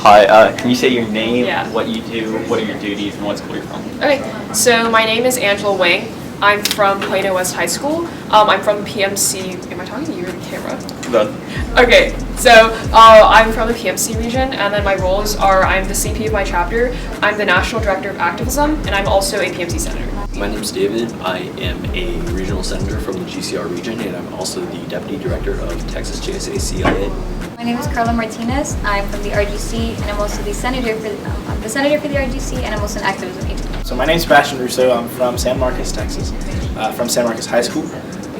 Hi, can you say your name, Yeah. what you do, what are your duties, and what school you're from? Okay, so my name is Angela Wang. I'm from Plano West High School. I'm from the PMC. Am I talking to you or the camera? Both. Okay, so I'm from the PMC region, and then my roles are I'm the CP of my chapter, I'm the National Director of Activism, and I'm also a PMC Senator. My name is David. I am a regional senator from the GCR region, and I'm also the Deputy Director of Texas JSA CIA. My name is Karla Martinez. I'm from the RGC, and I'm also the senator for the RGC, and I'm also an activism agent. So my name is Sebastian Russo. I'm from San Marcos, Texas, from San Marcos High School.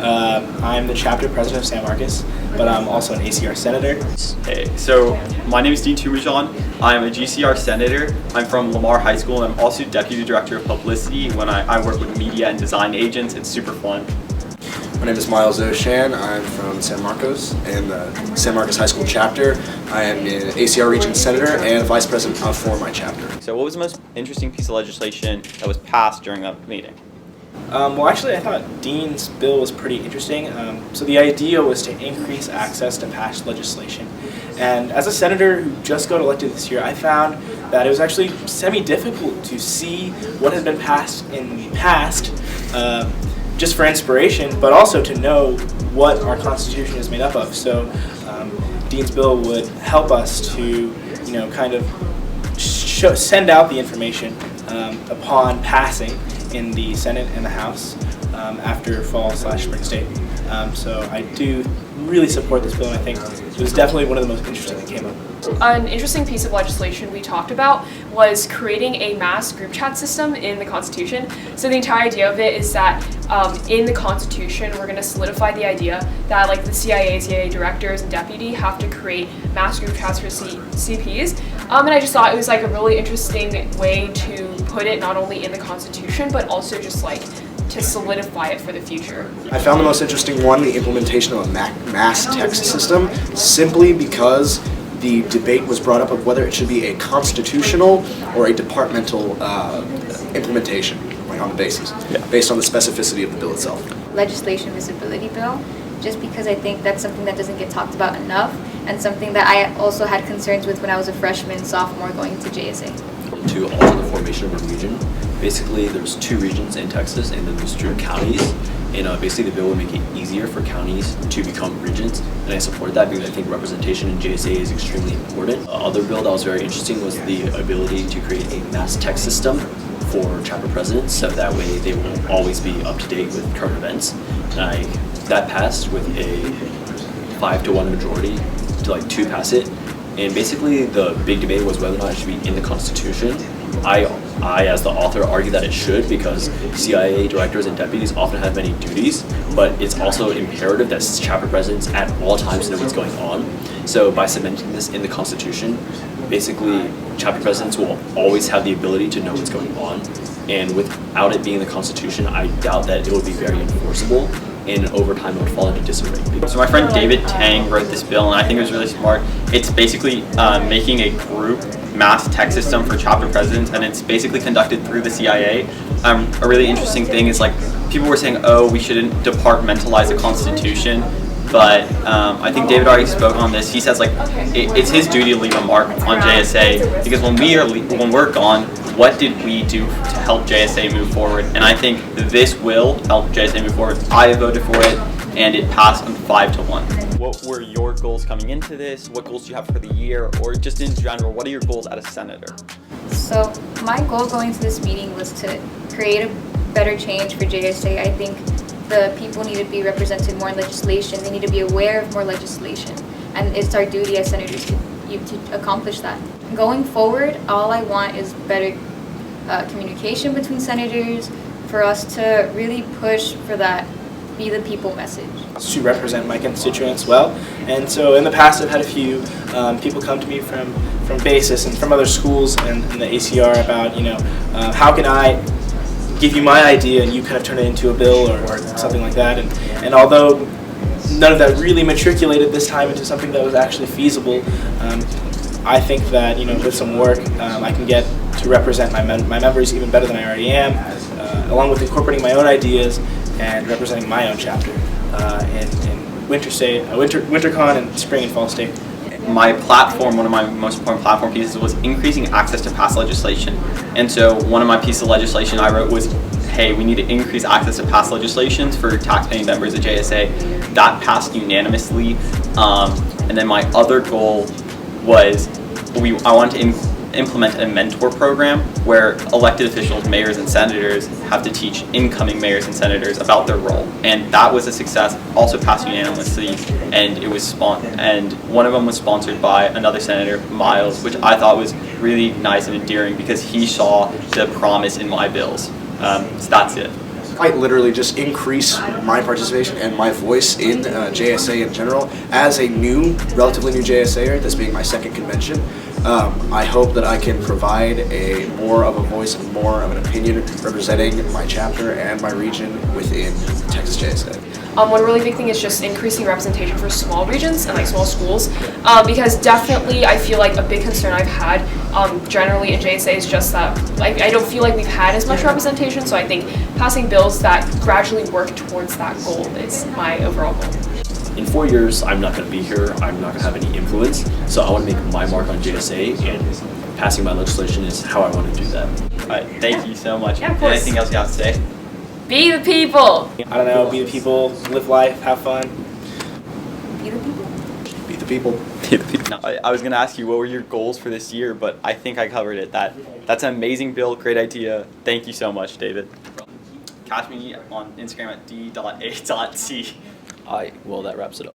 I'm the chapter president of San Marcos, but I'm also an ACR senator. Hey, so my name is Dean Toumajian. I'm a GCR senator. I'm from Lamar High School, and I'm also deputy director of publicity. When I work with media and design agents, it's super fun. My name is Oshan. I'm from San Marcos and the San Marcos High School chapter. I am an ACR region senator and vice president for my chapter. So what was the most interesting piece of legislation that was passed during that meeting? Well, actually, I thought Dean's bill was pretty interesting. So the idea was to increase access to past legislation. And as a senator who just got elected this year, I found that it was actually semi-difficult to see what had been passed in the past, just for inspiration, but also to know what our Constitution is made up of. So Dean's bill would help us to, kind of send out the information upon passing in the Senate and the House after fall/spring state. So I do really support this bill, and I think it was definitely one of the most interesting that came up. An interesting piece of legislation we talked about was creating a mass group chat system in the Constitution. So the entire idea of it is that in the Constitution, we're going to solidify the idea that like the CIA directors and deputy have to create mass group chats for CPs. And I just thought it was like a really interesting way to put it not only in the Constitution, but also just like to solidify it for the future. I found the most interesting one, the implementation of a mass text system, simply because the debate was brought up of whether it should be a constitutional or a departmental implementation, like on the basis, based on the specificity of the bill itself. Legislation visibility bill, just because I think that's something that doesn't get talked about enough, and something that I also had concerns with when I was a freshman, sophomore going to JSA. To alter the formation of a region. Basically, there's 2 regions in Texas, and then there's 2 counties. And basically, the bill would make it easier for counties to become regions, and I support that because I think representation in JSA is extremely important. Other bill that was very interesting was the ability to create a mass text system for chapter presidents, so that way they will always be up to date with current events. And that passed with a 5-to-1 majority to like 2 pass it. And basically, the big debate was whether or not it should be in the Constitution. I, as the author, argue that it should because CIA directors and deputies often have many duties, but it's also imperative that chapter presidents at all times know what's going on. So by cementing this in the Constitution, basically, chapter presidents will always have the ability to know what's going on. And without it being in the Constitution, I doubt that it would be very enforceable. And over time it would fall into disarray. So my friend David Tang wrote this bill, and I think it was really smart. It's basically making a group mass text system for chapter presidents, and it's basically conducted through the CIA. A really interesting thing is like people were saying, oh, we shouldn't departmentalize the Constitution, but I think David already spoke on this. He says like it's his duty to leave a mark on JSA because when we're gone, what did we do to help JSA move forward? And I think this will help JSA move forward. I voted for it, and it passed on 5-to-1. What were your goals coming into this? What goals do you have for the year, or just in general, what are your goals as a senator? So my goal going to this meeting was to create a better change for JSA. I think the people need to be represented more in legislation. They need to be aware of more legislation, and it's our duty as senators to accomplish that. Going forward, all I want is better communication between senators, for us to really push for that be the people message. To represent my constituents well, and so in the past I've had a few people come to me from BASIS and from other schools and the ACR about, how can I give you my idea and you kind of turn it into a bill or something like that, and although none of that really matriculated this time into something that was actually feasible, I think that with some work I can get to represent my members even better than I already am, along with incorporating my own ideas and representing my own chapter in WinterCon and spring and fall state. my platform, one of my most important platform pieces was increasing access to pass legislation. And so one of my pieces of legislation I wrote was, hey, we need to increase access to pass legislations for taxpaying members of JSA. That passed unanimously. And then my other goal was I wanted to implement a mentor program where elected officials, mayors and senators have to teach incoming mayors and senators about their role. And that was a success, also passed unanimously, and it was and one of them was sponsored by another senator, Miles, which I thought was really nice and endearing because he saw the promise in my bills. So that's it. Quite literally just increase my participation and my voice in JSA in general. As a relatively new JSAer, this being my second convention, I hope that I can provide more of a voice and more of an opinion representing my chapter and my region within Texas JSA. One really big thing is just increasing representation for small regions and like small schools, because definitely I feel like a big concern I've had generally in JSA is just that I don't feel like we've had as much representation, so I think passing bills that gradually work towards that goal is my overall goal. In 4 years, I'm not going to be here. I'm not going to have any influence. So I want to make my mark on JSA, and passing my legislation is how I want to do that. All right, thank you so much. Yeah, of course. Anything else you have to say? Be the people! I don't know, be the people, live life, have fun. Be the people. Be the people. No, I was going to ask you what were your goals for this year, but I think I covered it. That's an amazing bill, great idea. Thank you so much, David. Catch me on Instagram at d.a.c. Well, that wraps it up.